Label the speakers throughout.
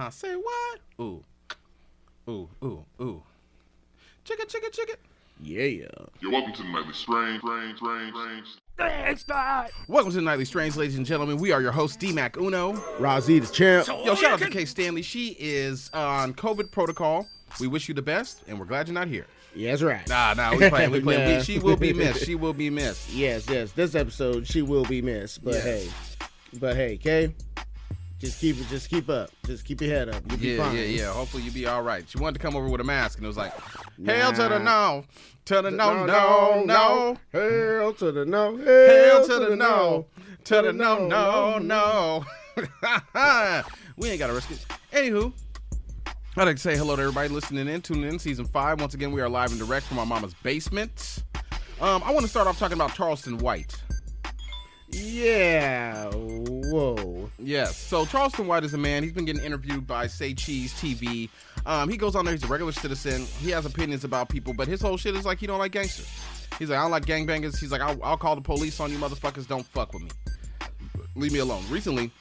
Speaker 1: Say what? Ooh. Ooh, ooh, ooh. Chicka, chicka, chicka.
Speaker 2: Yeah.
Speaker 3: You're welcome to the Nightly Strange.
Speaker 1: Welcome to the Nightly Strange, ladies and gentlemen. We are your hosts, D-Mac Uno.
Speaker 2: Rozzy the champ.
Speaker 1: Yo, shout out to Kay Stanley. She is on COVID protocol. We wish you the best, and we're glad you're not here.
Speaker 2: Yeah, that's right.
Speaker 1: Nah, we playing.
Speaker 2: Nah.
Speaker 1: She will be missed. She will be missed.
Speaker 2: Yes. This episode, she will be missed. But hey, Kay, just keep up. Just keep your head up. You'll be fine.
Speaker 1: Yeah. Hopefully you'll be all right. She wanted to come over with a mask, and it was like, hail to the no. To the no.
Speaker 2: Hail to the no.
Speaker 1: Hail to the no. To the no. We ain't got to risk it. Anywho, I'd like to say hello to everybody listening in, tuning in, season 5. Once again, we are live and direct from our mama's basement. I want to start off talking about Charleston White.
Speaker 2: Yeah. Whoa.
Speaker 1: Yes. So Charleston White is a man. He's been getting interviewed by Say Cheese TV. He goes on there. He's a regular citizen. He has opinions about people, but his whole shit is like he don't like gangsters. He's like, I don't like gangbangers. He's like, I'll call the police on you motherfuckers. Don't fuck with me. Leave me alone. Recently,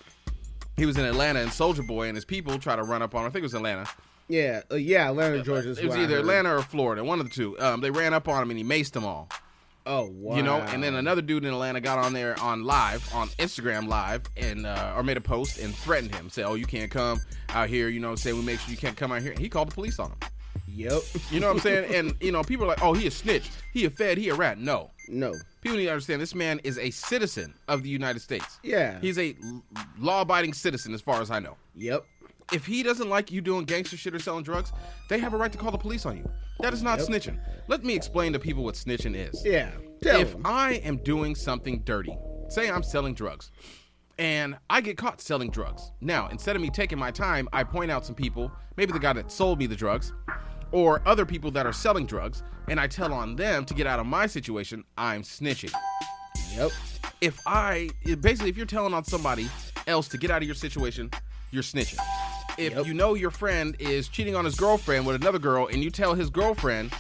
Speaker 1: he was in Atlanta, and Soulja Boy and his people try to run up on him. I think it was Atlanta.
Speaker 2: Yeah, Atlanta, Georgia.
Speaker 1: It was either Atlanta or Florida, one of the two. They ran up on him, and he maced them all.
Speaker 2: Oh, wow.
Speaker 1: You know, and then another dude in Atlanta got on there on Instagram live, and or made a post and threatened him. Say, oh, you can't come out here, you know, say we make sure you can't come out here. And he called the police on him.
Speaker 2: Yep.
Speaker 1: You know what I'm saying? And, you know, people are like, oh, he a snitch. He a fed. He a rat. No. People need to understand this man is a citizen of the United States.
Speaker 2: Yeah.
Speaker 1: He's a law-abiding citizen as far as I know.
Speaker 2: Yep.
Speaker 1: If he doesn't like you doing gangster shit or selling drugs, they have a right to call the police on you. That is not snitching. Let me explain to people what snitching is.
Speaker 2: Yeah.
Speaker 1: If I am doing something dirty, say I'm selling drugs, and I get caught selling drugs. Now, instead of me taking my time, I point out some people, maybe the guy that sold me the drugs, or other people that are selling drugs, and I tell on them to get out of my situation, I'm snitching.
Speaker 2: Yep.
Speaker 1: If you're telling on somebody else to get out of your situation, you're snitching. If you know your friend is cheating on his girlfriend with another girl and you tell his girlfriend,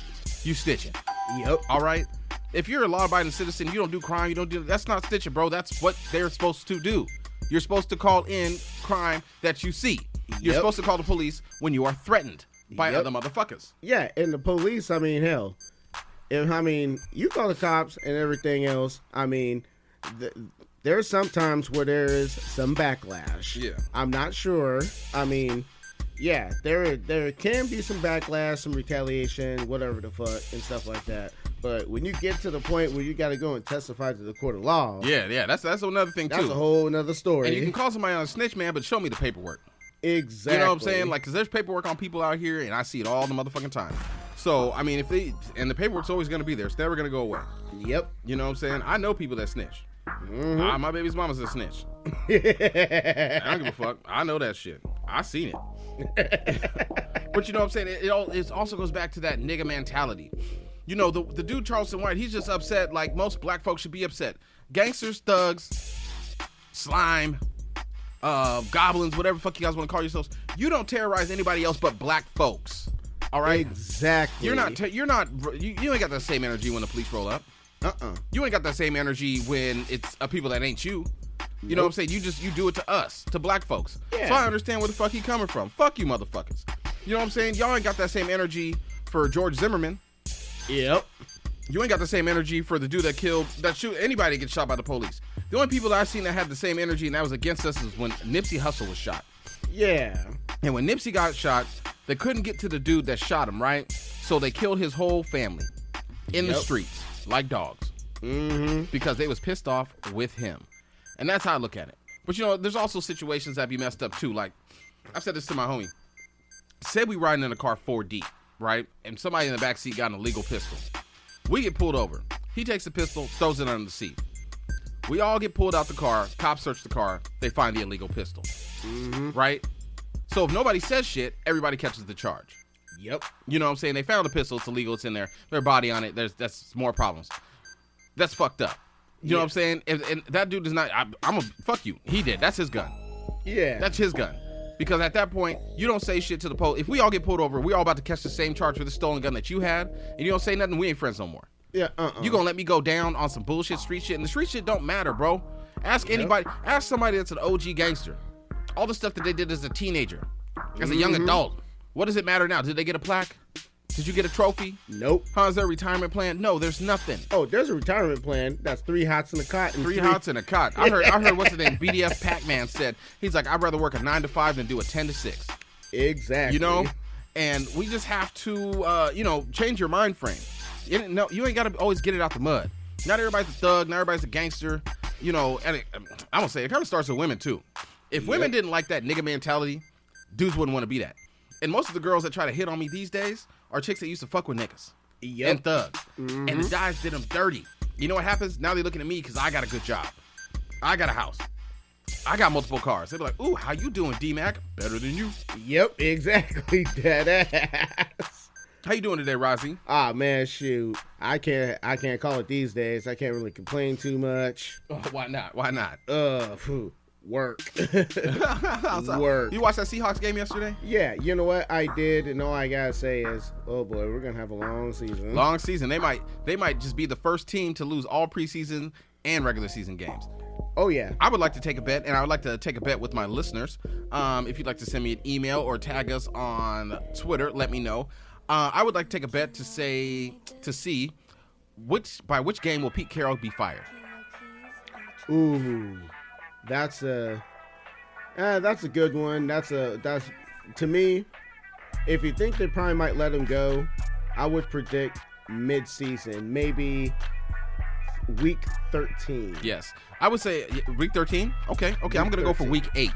Speaker 1: you snitching.
Speaker 2: Yep.
Speaker 1: All right? If you're a law-abiding citizen, you don't do crime, that's not snitching, bro. That's what they're supposed to do. You're supposed to call in crime that you see. You're supposed to call the police when you are threatened by other motherfuckers.
Speaker 2: Yeah, and the police, I mean, hell, you call the cops and everything else, I mean, there's some times where there is some backlash.
Speaker 1: Yeah.
Speaker 2: I'm not sure. I mean, yeah, there can be some backlash, some retaliation, whatever the fuck, and stuff like that. But when you get to the point where you got to go and testify to the court of law.
Speaker 1: Yeah, that's another thing, too.
Speaker 2: That's a whole another story.
Speaker 1: And you can call somebody on a snitch, man, but show me the paperwork.
Speaker 2: Exactly.
Speaker 1: You know what I'm saying? Like, because there's paperwork on people out here, and I see it all the motherfucking time. So, I mean, and the paperwork's always going to be there. It's never going to go away.
Speaker 2: Yep.
Speaker 1: You know what I'm saying? I know people that snitch.
Speaker 2: Mm-hmm.
Speaker 1: My baby's mama's a snitch. I don't give a fuck. I know that shit. I seen it. But you know what I'm saying? It also goes back to that nigga mentality. You know, the dude Charleston White, he's just upset like most black folks should be upset. Gangsters, thugs, slime, goblins, whatever the fuck you guys want to call yourselves. You don't terrorize anybody else but black folks. All right?
Speaker 2: Exactly.
Speaker 1: You ain't got that same energy when the police roll up. You ain't got that same energy when it's people that ain't you. You know what I'm saying? You do it to us, to black folks.
Speaker 2: Yeah.
Speaker 1: So I understand where the fuck he coming from. Fuck you motherfuckers. You know what I'm saying? Y'all ain't got that same energy for George Zimmerman.
Speaker 2: Yep.
Speaker 1: You ain't got the same energy for the dude that shoot anybody that gets shot by the police. The only people that I've seen that had the same energy and that was against us is when Nipsey Hussle was shot.
Speaker 2: Yeah.
Speaker 1: And when Nipsey got shot, they couldn't get to the dude that shot him, right? So they killed his whole family in the streets like dogs.
Speaker 2: Mm-hmm.
Speaker 1: Because they was pissed off with him. And that's how I look at it. But you know, there's also situations that be messed up too. Like, I've said this to my homie. Say we riding in a car 4 deep, right? And somebody in the back seat got an illegal pistol. We get pulled over. He takes the pistol, throws it under the seat. We all get pulled out the car. Cops search the car. They find the illegal pistol.
Speaker 2: Mm-hmm.
Speaker 1: Right? So if nobody says shit, everybody catches the charge.
Speaker 2: Yep.
Speaker 1: You know what I'm saying? They found the pistol. It's illegal. It's in there. Their body on it. That's more problems. That's fucked up. You know what I'm saying? And that dude does not. Fuck you. He did. That's his gun.
Speaker 2: Yeah.
Speaker 1: That's his gun. Because at that point, you don't say shit to the police. If we all get pulled over, we all about to catch the same charge for the stolen gun that you had, and you don't say nothing, we ain't friends no more.
Speaker 2: Yeah.
Speaker 1: You gonna let me go down on some bullshit street shit? And the street shit don't matter, bro. Ask anybody. Ask somebody that's an OG gangster. All the stuff that they did as a teenager. as a young adult. What does it matter now? Did they get a plaque? Did you get a trophy?
Speaker 2: Nope.
Speaker 1: How's their retirement plan? No, there's nothing.
Speaker 2: Oh, there's a retirement plan. That's 3 hots in a cot. And
Speaker 1: 3 hots in a cot. I heard what's his name? BDF Pac-Man said, he's like, I'd rather work a 9 to 5 than do a 10 to 6.
Speaker 2: Exactly.
Speaker 1: You know? And we just have to, change your mind frame. You ain't got to always get it out the mud. Not everybody's a thug. Not everybody's a gangster. And I'm going to say, it kind of starts with women, too. If women didn't like that nigga mentality, dudes wouldn't want to be that. And most of the girls that try to hit on me these days are chicks that used to fuck with niggas and thugs. And the guys did them dirty. You know what happens? Now they're looking at me because I got a good job. I got a house. I got multiple cars. They be like, ooh, how you doing, D-Mac? Better than you.
Speaker 2: Yep, exactly. Dead ass.
Speaker 1: How you doing today, Rozzy?
Speaker 2: Ah, man, shoot. I can't call it these days. I can't really complain too much.
Speaker 1: Oh, why not? Why not?
Speaker 2: Work.
Speaker 1: Work. You watched that Seahawks game yesterday?
Speaker 2: Yeah, you know what? I did, and all I gotta say is, oh boy, we're gonna have a long season.
Speaker 1: Long season. They might just be the first team to lose all preseason and regular season games.
Speaker 2: Oh yeah.
Speaker 1: I would like to take a bet, and I would like to take a bet with my listeners. If you'd like to send me an email or tag us on Twitter, let me know. I would like to take a bet to see by which game will Pete Carroll be fired.
Speaker 2: Ooh. That's a good one. That's to me, if you think they probably might let him go, I would predict mid-season, maybe week 13.
Speaker 1: Yes. I would say week 13. Okay. I'm going to go for week 8.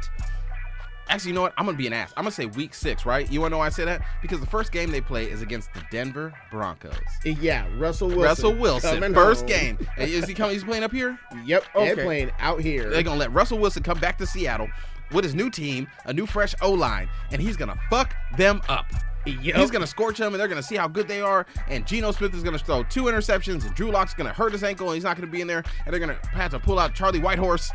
Speaker 1: Actually, you know what? I'm going to be an ass. I'm going to say week 6, right? You want to know why I say that? Because the first game they play is against the Denver Broncos.
Speaker 2: Yeah, Russell Wilson.
Speaker 1: First game. Is he coming? He's playing up here?
Speaker 2: Yep. Okay. They're playing out here.
Speaker 1: They're going to let Russell Wilson come back to Seattle with his new team, a new fresh O-line, and he's going to fuck them up. Yep. He's going to scorch them, and they're going to see how good they are, and Geno Smith is going to throw 2 interceptions, and Drew Lock's going to hurt his ankle, and he's not going to be in there, and they're going to have to pull out Charlie Whitehorse.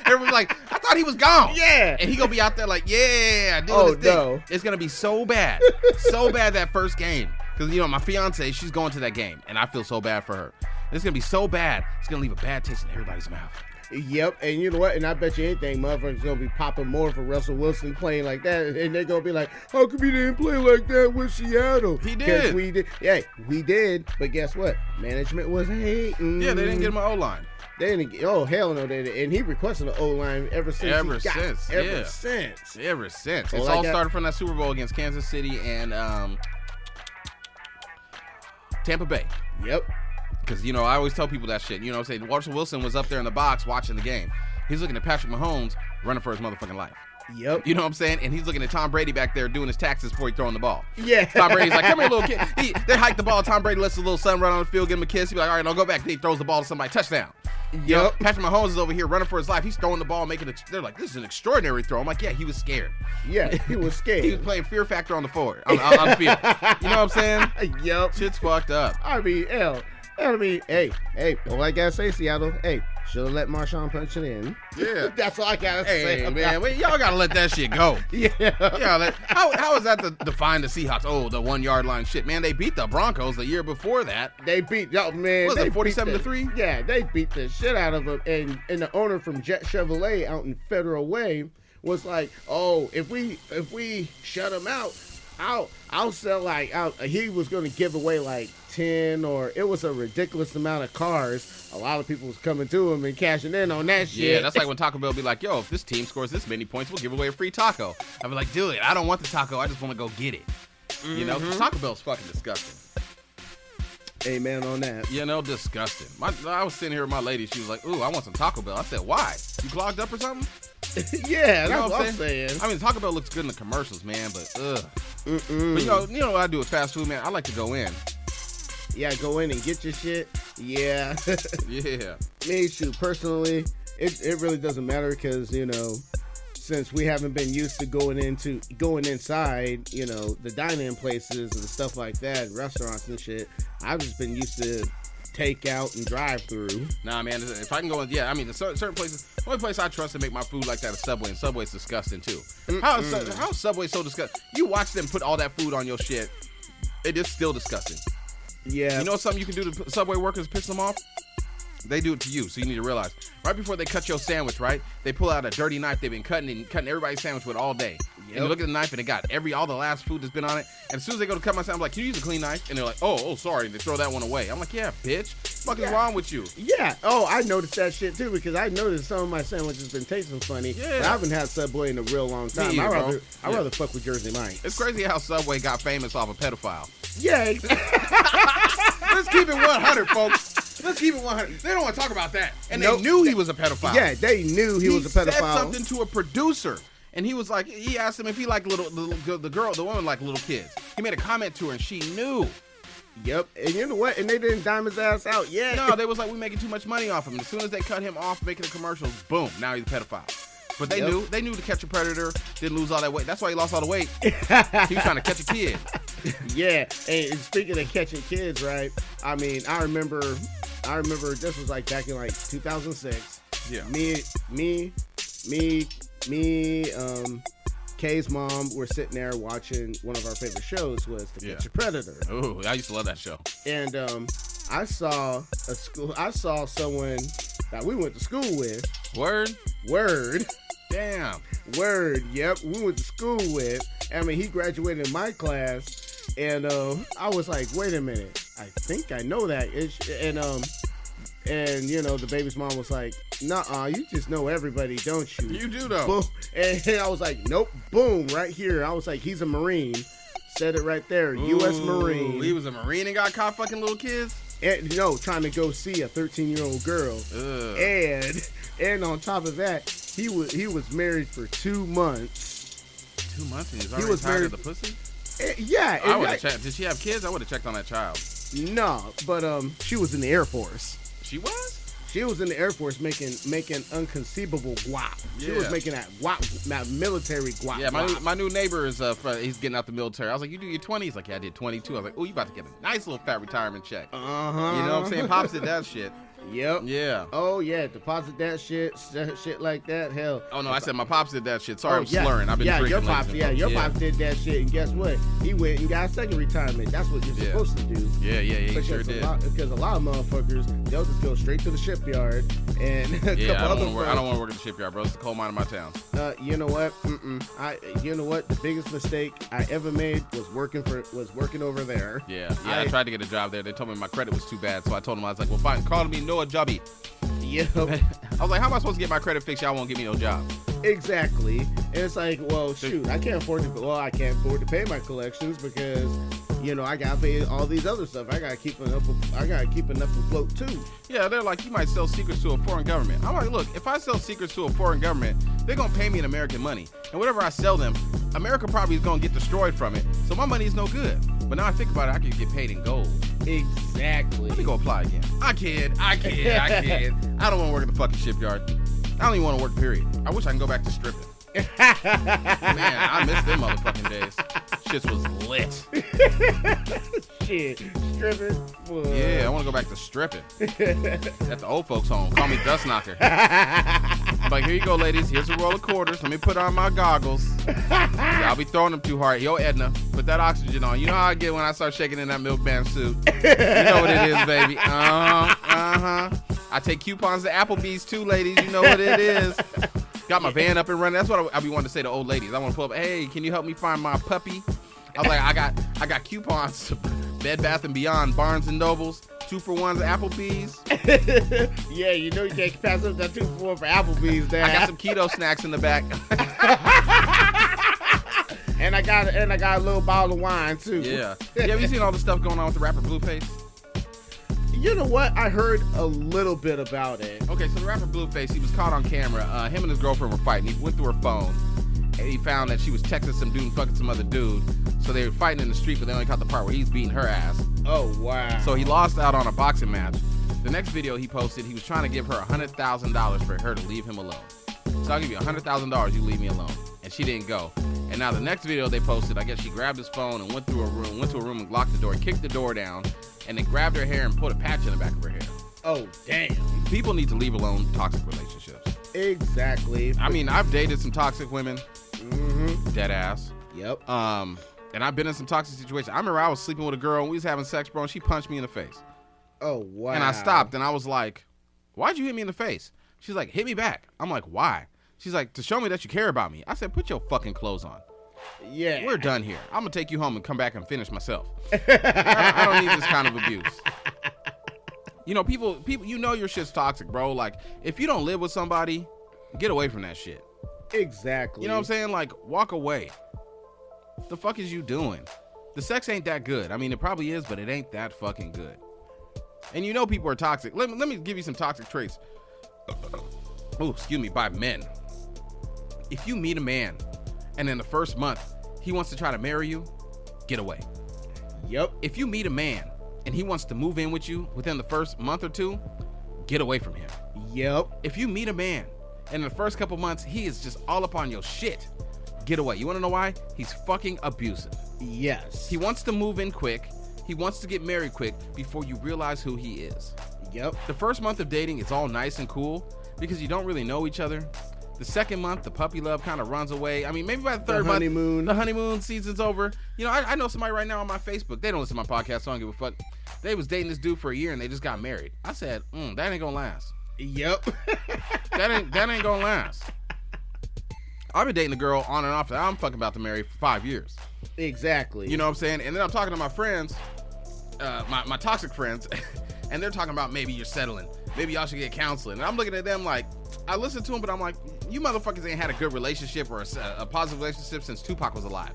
Speaker 1: Everyone's like, I thought he was gone.
Speaker 2: Yeah.
Speaker 1: And he going to be out there like, yeah, doing his thing. No. It's going to be so bad. So bad that first game. Because, my fiance, she's going to that game, and I feel so bad for her. It's going to be so bad, it's going to leave a bad taste in everybody's mouth.
Speaker 2: Yep, and you know what? And I bet you anything, motherfuckers gonna be popping more for Russell Wilson playing like that, and they're gonna be like, "How come he didn't play like that with Seattle?"
Speaker 1: He did.
Speaker 2: We did. Yeah, we did. But guess what? Management was hating.
Speaker 1: Yeah, they didn't get him an O-line.
Speaker 2: They didn't. Oh hell no, they didn't. And he requested an O-line ever since.
Speaker 1: Ever since. It's all started from that Super Bowl against Kansas City and Tampa Bay.
Speaker 2: Yep.
Speaker 1: Because, I always tell people that shit. I'm saying? Russell Wilson was up there in the box watching the game. He's looking at Patrick Mahomes running for his motherfucking life.
Speaker 2: Yep.
Speaker 1: You know what I'm saying? And he's looking at Tom Brady back there doing his taxes before he throwing the ball.
Speaker 2: Yeah.
Speaker 1: Tom Brady's like, come here, little kid. They hike the ball. Tom Brady lets his little son run on the field, give him a kiss. He's like, all right, no, go back. Then he throws the ball to somebody. Touchdown.
Speaker 2: Yep.
Speaker 1: Patrick Mahomes is over here running for his life. He's throwing the ball, they're like, this is an extraordinary throw. I'm like, yeah, he was scared.
Speaker 2: Yeah, he was scared.
Speaker 1: He was playing Fear Factor on the field. You know what I'm saying?
Speaker 2: Yep.
Speaker 1: Shit's fucked up.
Speaker 2: Hey, all I gotta say, Seattle, hey, should have let Marshawn punch it in.
Speaker 1: Yeah.
Speaker 2: That's all I gotta say.
Speaker 1: Man, y'all gotta let that shit go.
Speaker 2: Yeah.
Speaker 1: How is that to define the Seahawks? Oh, the 1 yard line shit. Man, they beat the Broncos the year before that.
Speaker 2: They beat, man.
Speaker 1: Was it 47-3?
Speaker 2: Yeah, they beat the shit out of them. And the owner from Jet Chevrolet out in Federal Way was like, oh, if we shut him out, I'll sell he was going to give away like 10 or it was a ridiculous amount of cars. A lot of people was coming to him and cashing in on that shit.
Speaker 1: Yeah, that's like when Taco Bell be like, yo, if this team scores this many points, we'll give away a free taco. I'll be like, dude, I don't want the taco. I just want to go get it. Mm-hmm. 'Cause Taco Bell's fucking disgusting.
Speaker 2: Amen on that.
Speaker 1: Disgusting. I was sitting here with my lady. She was like, ooh, I want some Taco Bell. I said, why? You clogged up or something?
Speaker 2: Yeah, that's what I'm saying.
Speaker 1: I mean, Taco Bell looks good in the commercials, man, but ugh. But you know what I do with fast food, man? I like to go in.
Speaker 2: Yeah, go in and get your shit. Yeah.
Speaker 1: Yeah.
Speaker 2: Me too. Personally, it really doesn't matter because, since we haven't been used to going inside, the dine-in places and stuff like that, restaurants and shit, I've just been used to takeout and drive-through.
Speaker 1: Nah, man, if I can go in, the certain places, the only place I trust to make my food like that is Subway, and Subway's disgusting too. How is Subway so disgusting? You watch them put all that food on your shit, it is still disgusting.
Speaker 2: Yeah.
Speaker 1: You know something you can do to Subway workers piss them off? They do it to you, so you need to realize. Right before they cut your sandwich, right? They pull out a dirty knife they've been cutting everybody's sandwich with all day. Yep. And you look at the knife and it got all the last food that's been on it. And as soon as they go to cut my sandwich, I'm like, can you use a clean knife? And they're like, oh, sorry. And they throw that one away. I'm like, yeah, bitch. What the fuck is wrong with you?
Speaker 2: Yeah. Oh, I noticed that shit too because I noticed some of my sandwiches been tasting funny. Yeah. But I haven't had Subway in a real long time. I'd rather fuck with Jersey Mike's.
Speaker 1: It's crazy how Subway got famous off a pedophile.
Speaker 2: Yeah.
Speaker 1: Let's keep it 100, folks. Let's keep it 100. They don't want to talk about that. And they knew he was a pedophile.
Speaker 2: Yeah, they knew he was a pedophile. He
Speaker 1: said something to a producer. And he was like, he asked him if he liked the woman liked little kids. He made a comment to her and she knew.
Speaker 2: Yep. And you know what? And they didn't dime his ass out yet.
Speaker 1: No, they was like, we're making too much money off him. As soon as they cut him off making the commercials, boom, now he's a pedophile. But they knew to catch a predator, didn't lose all that weight. That's why he lost all the weight. He was trying to catch a kid.
Speaker 2: Yeah. And speaking of catching kids, right? I mean, I remember this was like back in like 2006.
Speaker 1: Yeah.
Speaker 2: Me, Kay's mom were sitting there watching one of our favorite shows was To Catch a Predator.
Speaker 1: Oh, I used to love that show.
Speaker 2: And I saw someone that we went to school with.
Speaker 1: Word.
Speaker 2: Damn. Word. Yep. We went to school with. I mean, he graduated in my class, and I was like, wait a minute. I think I know that. And you know, the baby's mom was like, "Nuh-uh, you just know everybody, don't you?"
Speaker 1: You do though.
Speaker 2: Boom. And I was like, "Nope." Boom, right here. I was like, "He's a Marine." Said it right there.
Speaker 1: Ooh,
Speaker 2: U.S. Marine.
Speaker 1: He was a Marine and got caught fucking little kids.
Speaker 2: And trying to go see a 13-year-old girl.
Speaker 1: Ugh.
Speaker 2: And on top of that, he was married for 2 months.
Speaker 1: 2 months and he was tired of the pussy?
Speaker 2: Yeah.
Speaker 1: I would have checked. Did she have kids? I would have checked on that child.
Speaker 2: No, but she was in the Air Force.
Speaker 1: She was?
Speaker 2: She was in the Air Force making unconceivable guap. She was making that guap, that military guap.
Speaker 1: Yeah, my new neighbor is he's getting out the military. I was like, you do your 20? He's like, yeah, I did 22. I was like, oh, you about to get a nice little fat retirement check.
Speaker 2: Uh-huh.
Speaker 1: You know what I'm saying? Pops did that shit.
Speaker 2: Yep.
Speaker 1: Yeah.
Speaker 2: Oh yeah, deposit that shit like that. Hell.
Speaker 1: Oh no, I said my pops did that shit. Sorry, I'm slurring. I've been drinking.
Speaker 2: Your pops did that shit, and guess what? He went and got a second retirement. That's what you're supposed to do.
Speaker 1: Yeah, he sure did.
Speaker 2: Because a lot of motherfuckers, they'll just go straight to the shipyard and
Speaker 1: I don't want to work at the shipyard, bro. It's the coal mine of my town.
Speaker 2: You know what? You know what? The biggest mistake I ever made was working over there.
Speaker 1: Yeah. I tried to get a job there. They told me my credit was too bad, so I told them I was like, well, fine, call me no jobby.
Speaker 2: Yep.
Speaker 1: I was like, how am I supposed to get my credit fixed? Y'all won't give me no job.
Speaker 2: Exactly. And it's like, well, shoot, I can't afford to pay my collections because, I gotta pay all these other stuff. I gotta keep enough afloat too.
Speaker 1: Yeah, they're like, you might sell secrets to a foreign government. I'm like, look, if I sell secrets to a foreign government, they're gonna pay me in American money, and whatever I sell them, America probably is gonna get destroyed from it. So my money is no good. But now I think about it, I could get paid in gold.
Speaker 2: Exactly.
Speaker 1: Let me go apply again. I kid. I don't want to work at the fucking shipyard. I don't even want to work, period. I wish I can go back to stripping. Man, I miss them motherfucking days. Shit was lit.
Speaker 2: Shit, stripping? Boy.
Speaker 1: Yeah, I want to go back to stripping. At the old folks' home. Call me Dust Knocker. I'm like, here you go, ladies. Here's a roll of quarters. Let me put on my goggles. I'll be throwing them too hard. Yo, Edna, put that oxygen on. You know how I get when I start shaking in that milkman suit. You know what it is, baby. I take coupons to Applebee's too, ladies. You know what it is. Got my van up and running. That's what I be wanting to say to old ladies. I want to pull up, hey, can you help me find my puppy? I was like, I got coupons to Bed Bath & Beyond, Barnes & Nobles, 2-for-1s at Applebee's.
Speaker 2: Yeah, you can't pass up that 2-for-1 for Applebee's there.
Speaker 1: I got some keto snacks in the back.
Speaker 2: And I got a little bottle of wine too.
Speaker 1: Yeah. Have you seen all the stuff going on with the rapper Blueface?
Speaker 2: You know what? I heard a little bit about it.
Speaker 1: Okay, so the rapper Blueface, he was caught on camera. Him and his girlfriend were fighting. He went through her phone, and he found that she was texting some dude and fucking some other dude. So they were fighting in the street, but they only caught the part where he's beating her ass.
Speaker 2: Oh, wow.
Speaker 1: So he lost out on a boxing match. The next video he posted, he was trying to give her $100,000 for her to leave him alone. So I'll give you $100,000, you leave me alone. And she didn't go. And now the next video they posted, I guess she grabbed his phone and went to a room and locked the door, kicked the door down, and then grabbed her hair and put a patch in the back of her hair.
Speaker 2: Oh, damn.
Speaker 1: People need to leave alone toxic relationships.
Speaker 2: Exactly.
Speaker 1: I mean, I've dated some toxic women.
Speaker 2: Mm-hmm.
Speaker 1: Dead ass.
Speaker 2: Yep.
Speaker 1: And I've been in some toxic situations. I remember I was sleeping with a girl and we was having sex, bro, and she punched me in the face.
Speaker 2: Oh, wow.
Speaker 1: And I stopped and I was like, why'd you hit me in the face? She's like, hit me back. I'm like, why? She's like, to show me that you care about me. I said, put your fucking clothes on.
Speaker 2: Yeah.
Speaker 1: We're done here. I'm going to take you home and come back and finish myself. I don't need this kind of abuse. You know, people, you know your shit's toxic, bro. Like, if you don't live with somebody, get away from that shit.
Speaker 2: Exactly.
Speaker 1: You know what I'm saying? Like, walk away. The fuck is you doing? The sex ain't that good. I mean, it probably is, but it ain't that fucking good. And you know people are toxic. Let me give you some toxic traits. Oh, excuse me, by men. If you meet a man and in the first month he wants to try to marry you, get away.
Speaker 2: Yep.
Speaker 1: If you meet a man and he wants to move in with you within the first month or two, get away from him.
Speaker 2: Yep.
Speaker 1: If you meet a man and in the first couple months he is just all up on your shit, get away. You want to know why? He's fucking abusive.
Speaker 2: Yes.
Speaker 1: He wants to move in quick. He wants to get married quick before you realize who he is.
Speaker 2: Yep.
Speaker 1: The first month of dating, it's all nice and cool because you don't really know each other. The second month, the puppy love kind of runs away. I mean, maybe by the third month, the honeymoon season's over. You know, I know somebody right now on my Facebook. They don't listen to my podcast, so I don't give a fuck. They was dating this dude for a year and they just got married. I said, that ain't gonna last.
Speaker 2: Yep.
Speaker 1: that ain't gonna last. I've been dating a girl on and off that I'm fucking about to marry for 5 years.
Speaker 2: Exactly.
Speaker 1: You know what I'm saying? And then I'm talking to my friends, my toxic friends, and they're talking about maybe you're settling. Maybe y'all should get counseling. And I'm looking at them like, I listen to them, but I'm like, you motherfuckers ain't had a good relationship or a positive relationship since Tupac was alive.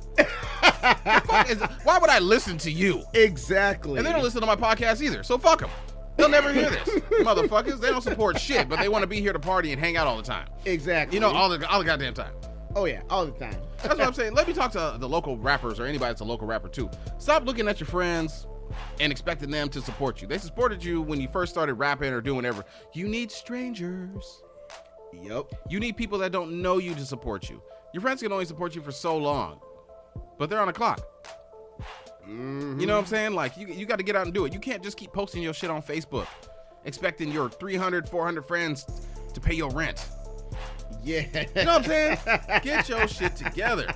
Speaker 1: Why would I listen to you?
Speaker 2: Exactly.
Speaker 1: And they don't listen to my podcast either, so fuck them. They'll never hear this. Motherfuckers, they don't support shit, but they want to be here to party and hang out all the time.
Speaker 2: Exactly.
Speaker 1: You know, all the goddamn time.
Speaker 2: Oh, yeah, all the time.
Speaker 1: That's what I'm saying. Let me talk to the local rappers or anybody that's a local rapper, too. Stop looking at your friends and expecting them to support you. They supported you when you first started rapping or doing whatever. You need strangers.
Speaker 2: Yep.
Speaker 1: You need people that don't know you to support you. Your friends can only support you for so long, but they're on the clock.
Speaker 2: Mm-hmm.
Speaker 1: You know what I'm saying? Like, you got to get out and do it. You can't just keep posting your shit on Facebook expecting your 300, 400 friends to pay your rent.
Speaker 2: Yeah.
Speaker 1: You know what I'm saying? Get your shit together.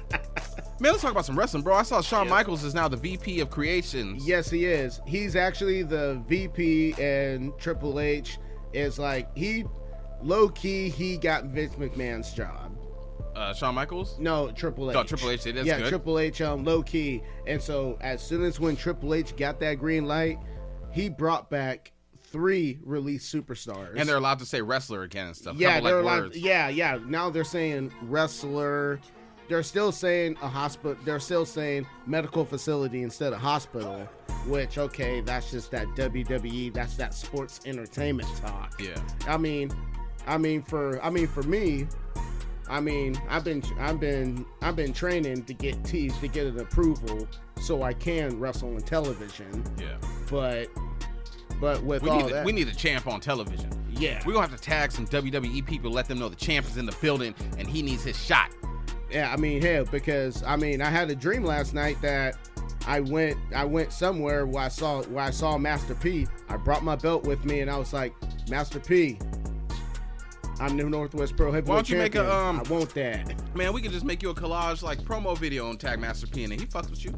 Speaker 1: Man, let's talk about some wrestling, bro. I saw Shawn Michaels is now the VP of Creations.
Speaker 2: Yes, he is. He's actually the VP, and Triple H is like, low-key, he got Vince McMahon's job.
Speaker 1: Shawn Michaels?
Speaker 2: No, Triple H.
Speaker 1: Oh, Triple H, that's good.
Speaker 2: Triple H, low-key. And so, as soon as when Triple H got that green light, he brought back 3 released superstars.
Speaker 1: And they're allowed to say wrestler again and stuff.
Speaker 2: Yeah, they're allowed.
Speaker 1: Words.
Speaker 2: Yeah. Now they're saying wrestler. They're still saying a hospital. They're still saying medical facility instead of hospital. Which, okay, that's just that WWE. That's that sports entertainment talk.
Speaker 1: Yeah.
Speaker 2: I mean, for me, I've been training to get an approval so I can wrestle on television.
Speaker 1: Yeah.
Speaker 2: But with
Speaker 1: we need a champ on television.
Speaker 2: Yeah.
Speaker 1: We're gonna have to tag some WWE people, let them know the champ is in the building and he needs his shot.
Speaker 2: Yeah, hell, because I had a dream last night that I went somewhere where I saw Master P. I brought my belt with me and I was like, Master P, I'm the Northwest Pro Heavyweight Champion. I want that.
Speaker 1: Man, we can just make you a collage like promo video and tag Master P in it. He fucks with you.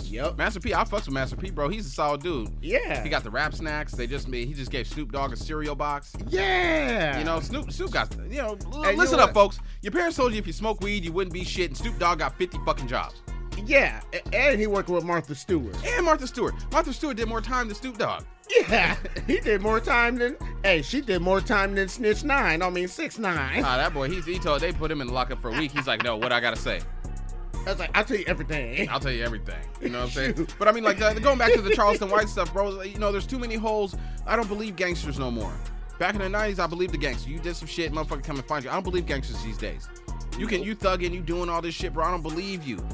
Speaker 2: Yep.
Speaker 1: Master P, I fucks with Master P, bro. He's a solid dude.
Speaker 2: Yeah.
Speaker 1: He got the rap snacks. He just gave Snoop Dogg a cereal box.
Speaker 2: Yeah.
Speaker 1: You know, Snoop got,
Speaker 2: Hey,
Speaker 1: listen up, folks. Your parents told you if you smoke weed, you wouldn't be shit, and Snoop Dogg got 50 fucking jobs.
Speaker 2: Yeah, and he worked with Martha Stewart.
Speaker 1: Martha Stewart did more time than Snoop Dogg.
Speaker 2: Yeah, he did more time than. Hey, she did more time than Snitch 9. 6'9".
Speaker 1: That boy, they put him in the lockup for a week. He's like, no, what I gotta say?
Speaker 2: I was like, I'll tell you everything.
Speaker 1: I'll tell you everything. You know what I'm saying? But like going back to the Charleston White stuff, bro. There's too many holes. I don't believe gangsters no more. Back in the 90s, I believed the gangster. You did some shit, motherfucker, come and find you. I don't believe gangsters these days. You thugging, you doing all this shit, bro. I don't believe you.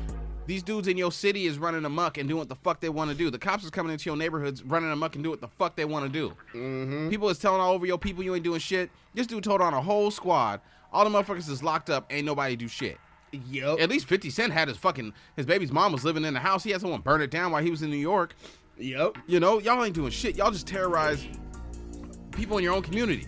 Speaker 1: These dudes in your city is running amok and doing what the fuck they want to do. The cops is coming into your neighborhoods running amok and doing what the fuck they want to do.
Speaker 2: Mm-hmm.
Speaker 1: People is telling all over your people you ain't doing shit. This dude told on a whole squad. All the motherfuckers is locked up. Ain't nobody do shit.
Speaker 2: Yep.
Speaker 1: At least 50 Cent had his baby's mom was living in the house. He had someone burn it down while he was in New York.
Speaker 2: Yep.
Speaker 1: Y'all ain't doing shit. Y'all just terrorize people in your own community.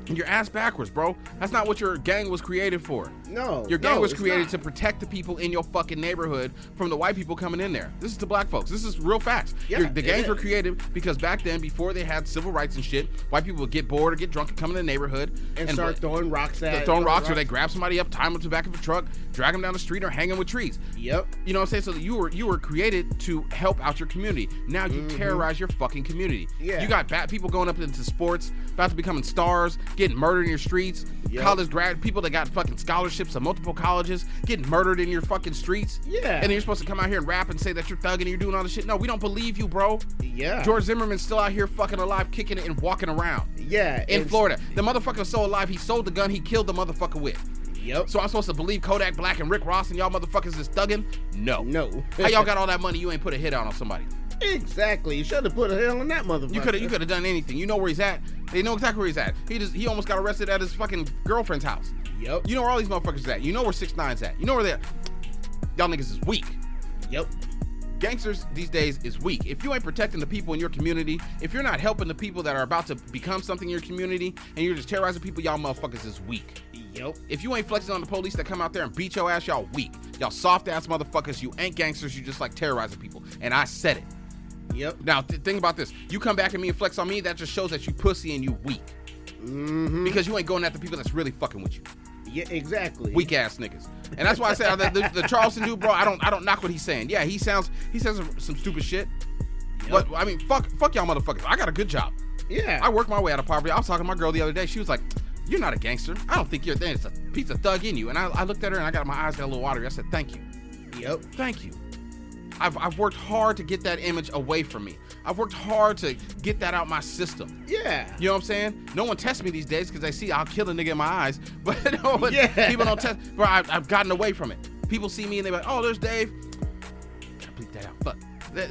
Speaker 1: Your ass backwards, bro. That's not what your gang was created for.
Speaker 2: No.
Speaker 1: Your gang was
Speaker 2: it's
Speaker 1: created
Speaker 2: not.
Speaker 1: to protect the people in your fucking neighborhood from the white people coming in there. This is the black folks. This is real facts.
Speaker 2: Yeah,
Speaker 1: The gangs were created because back then, before they had civil rights and shit, white people would get bored or get drunk and come in the neighborhood
Speaker 2: and start throwing rocks at
Speaker 1: or they grab somebody up, tie them to the back of a truck, drag them down the street, or hang them with trees.
Speaker 2: Yep.
Speaker 1: You know what I'm saying? So you were created to help out your community. Now you terrorize your fucking community.
Speaker 2: Yeah.
Speaker 1: You got bad people going up into sports, about to becoming stars, getting murdered in your streets.
Speaker 2: Yep.
Speaker 1: College grad people that got fucking scholarships at multiple colleges getting murdered in your fucking streets.
Speaker 2: Yeah.
Speaker 1: And then you're supposed to come out here and rap and say that you're thugging and you're doing all this shit. No, we don't believe you, bro.
Speaker 2: Yeah.
Speaker 1: George Zimmerman's still out here fucking alive, kicking it and walking around.
Speaker 2: Yeah.
Speaker 1: In Florida. The motherfucker's so alive, he sold the gun he killed the motherfucker with.
Speaker 2: Yep.
Speaker 1: So I'm supposed to believe Kodak Black and Rick Ross and y'all motherfuckers is thugging? No.
Speaker 2: No.
Speaker 1: How y'all got all that money you ain't put a hit out on somebody?
Speaker 2: Exactly. You should have put a hell on that motherfucker.
Speaker 1: You could have done anything. You know where he's at. They know exactly where he's at. He almost got arrested at his fucking girlfriend's house.
Speaker 2: Yep.
Speaker 1: You know where all these motherfuckers is at. You know where 6ix9ine's at. You know where they're at. Y'all niggas is weak.
Speaker 2: Yep.
Speaker 1: Gangsters these days is weak. If you ain't protecting the people in your community, if you're not helping the people that are about to become something in your community, and you're just terrorizing people, y'all motherfuckers is weak.
Speaker 2: Yep.
Speaker 1: If you ain't flexing on the police that come out there and beat your ass, y'all weak. Y'all soft ass motherfuckers. You ain't gangsters. You just like terrorizing people. And I said it.
Speaker 2: Yep.
Speaker 1: Now think about this. You come back at me and flex on me, that just shows that you pussy and you weak. Because you ain't going at the people that's really fucking with you.
Speaker 2: Yeah, exactly.
Speaker 1: Weak ass niggas. And that's why I said the Charleston dude, bro, I don't knock what he's saying. Yeah, he says some stupid shit.
Speaker 2: Yep.
Speaker 1: But I mean, fuck y'all motherfuckers. I got a good job.
Speaker 2: Yeah.
Speaker 1: I worked my way out of poverty. I was talking to my girl the other day. She was like, "You're not a gangster. I don't think you're there. It's a piece of thug in you." And I looked at her and I got my eyes got a little watery. I said, "Thank you."
Speaker 2: Yep.
Speaker 1: Thank you. I've worked hard to get that image away from me. I've worked hard to get that out my system.
Speaker 2: Yeah.
Speaker 1: You know what I'm saying? No one tests me these days because they see I'll kill a nigga in my eyes. But no, people don't test. Bro, I've gotten away from it. People see me and they're like, "Oh, there's Dave." Gotta bleep that out. Fuck.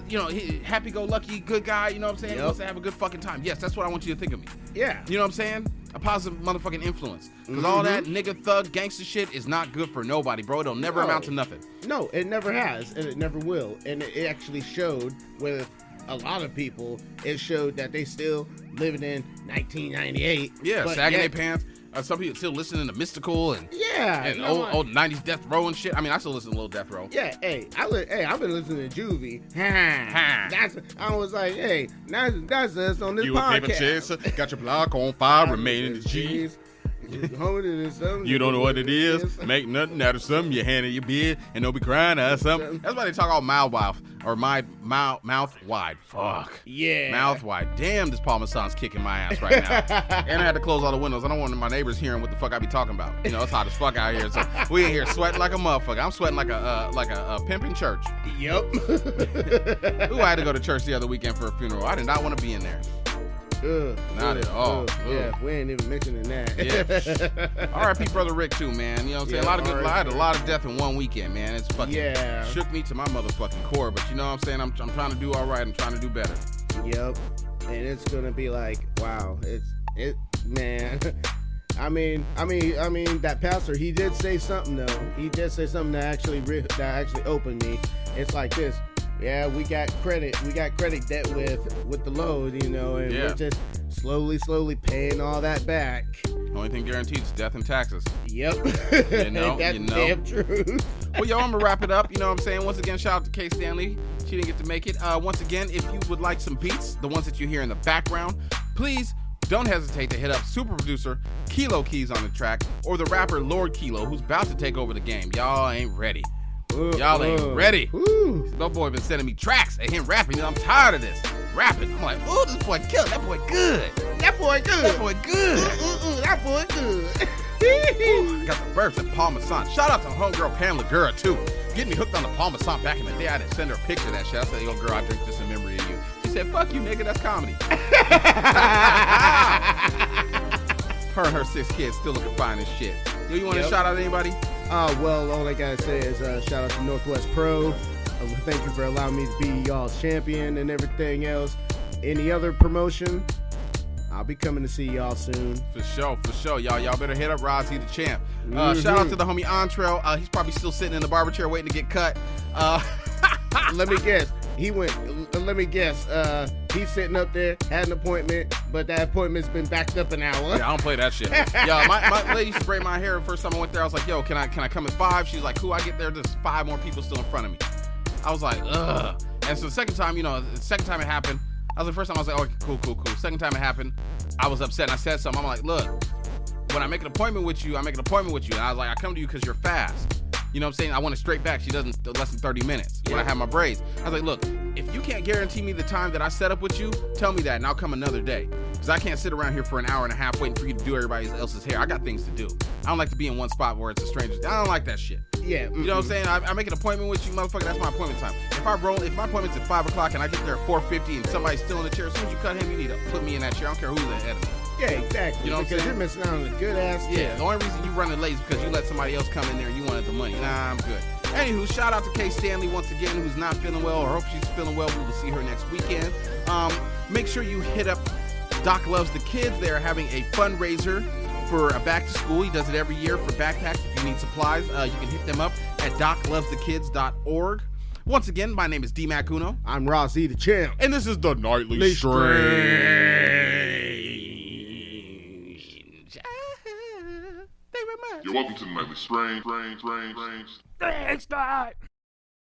Speaker 1: You know, happy-go-lucky, good guy. You know what I'm saying? He wants to have a good fucking time. Yes, that's what I want you to think of me.
Speaker 2: Yeah.
Speaker 1: You know what I'm saying? A positive motherfucking influence. Because all that nigga thug gangster shit is not good for nobody, bro. It'll never amount to nothing.
Speaker 2: No, it never has, and it never will. And it actually showed with a lot of people. It showed that they still living in 1998.
Speaker 1: Yeah, sagging their pants. Some people still listening to Mystical and old 90s Death Row and shit. I mean, I still listen to Lil Death Row.
Speaker 2: Yeah, I've been listening to Juvie. I was like, hey, that's us on this podcast.
Speaker 1: Got your block on fire, remaining the G's. You don't know what it is. Make nothing out of something. You hand it your beard and don't be crying out something. That's why they talk all mouth wide. Fuck.
Speaker 2: Yeah.
Speaker 1: Mouth wide. Damn, this Paul Mason's kicking my ass right now. And I had to close all the windows. I don't want my neighbors hearing what the fuck I be talking about. You know, it's hot as fuck out here. So we in here sweating like a motherfucker. I'm sweating like a pimp in church.
Speaker 2: Yep.
Speaker 1: Ooh, I had to go to church the other weekend for a funeral. I did not want to be in there. Not at all.
Speaker 2: Yeah, we ain't even mentioning that.
Speaker 1: Yeah. R.I.P. Brother Rick too, man. You know what I'm saying? I had a lot of death in one weekend, man. It's fucking shook me to my motherfucking core. But you know what I'm saying? I'm trying to do all right. I'm trying to do better.
Speaker 2: Yep. And it's gonna be like, wow. Man. I mean, that pastor, he did say something though. He did say something that actually opened me. It's like this. Yeah, we got credit debt with the load, you know, and we're just slowly paying all that back.
Speaker 1: Only thing guaranteed is death and taxes.
Speaker 2: Yep.
Speaker 1: You know.
Speaker 2: Damn true.
Speaker 1: Well, yo, I'm gonna wrap it up. You know what I'm saying? Once again, shout out to Kay Stanley. She didn't get to make it. Once again, if you would like some beats, the ones that you hear in the background, please don't hesitate to hit up super producer Kilo Keys on the track or the rapper Lord Kilo, who's about to take over the game. Y'all ain't ready. Y'all ain't ready. My boy been sending me tracks of him rapping. I'm tired of this. Rapping. I'm like, ooh, this boy killed. That boy good.
Speaker 2: That boy good.
Speaker 1: That boy good.
Speaker 2: That boy good.
Speaker 1: Ooh, got the birds at Paul Masson. Shout out to homegirl Pamela Gura, too. Getting me hooked on the Paul Masson back in the day. I didn't send her a picture of that shit. I said, yo, girl, I drink this in memory of you. She said, fuck you, nigga. That's comedy. Her and her 6 kids still looking fine as shit. Yo, you want to shout out anybody?
Speaker 2: Well, all I gotta say is shout out to Northwest Pro. Thank you for allowing me to be y'all's champion and everything else. Any other promotion, I'll be coming to see y'all soon.
Speaker 1: For sure. Y'all better hit up Rozzy the champ. Shout out to the homie Entrell. He's probably still sitting in the barber chair waiting to get cut.
Speaker 2: Let me guess. He went, let me guess, he's sitting up there, had an appointment, but that appointment's been backed up an hour.
Speaker 1: Yeah, I don't play that shit. Yo, my lady used to braid my hair. The first time I went there, I was like, yo, can I come at 5? She's like, cool. I get there, there's 5 more people still in front of me. I was like, ugh. And so the second time it happened, first time I was like, okay, cool. Second time it happened, I was upset and I said something. I'm like, look, when I make an appointment with you, I make an appointment with you. And I was like, I come to you because you're fast. You know what I'm saying? I want it straight back. She doesn't less than 30 minutes when I have my braids. I was like, look, if you can't guarantee me the time that I set up with you, tell me that and I'll come another day. Because I can't sit around here for an hour and a half waiting for you to do everybody else's hair. I got things to do. I don't like to be in one spot where it's a stranger. I don't like that shit.
Speaker 2: Yeah.
Speaker 1: You know what I'm saying? I make an appointment with you, motherfucker. That's my appointment time. If my appointment's at 5 o'clock and I get there at 4:50 and somebody's still in the chair, as soon as you cut him, you need to put me in that chair. I don't care who's ahead of me.
Speaker 2: Yeah, exactly.
Speaker 1: You know what I'm
Speaker 2: because
Speaker 1: saying?
Speaker 2: you're missing out on a good ass chair.
Speaker 1: Yeah, the only reason you running late is because you let somebody else come in there and you wanted the money. Nah, I'm good. Anywho, shout out to Kay Stanley once again, who's not feeling well, or hope she's feeling well. We will see her next weekend. Make sure you hit up Doc Loves the Kids. They are having a fundraiser for a back to school. He does it every year for backpacks. If you need supplies, you can hit them up at doclovesthekids.org. Once again, my name is D Mac Uno.
Speaker 2: I'm Ross E. the Champ.
Speaker 1: And this is the Nightly Strange. Thank you very much.
Speaker 3: You're welcome to the Nightly Strange.
Speaker 4: Thanks, God.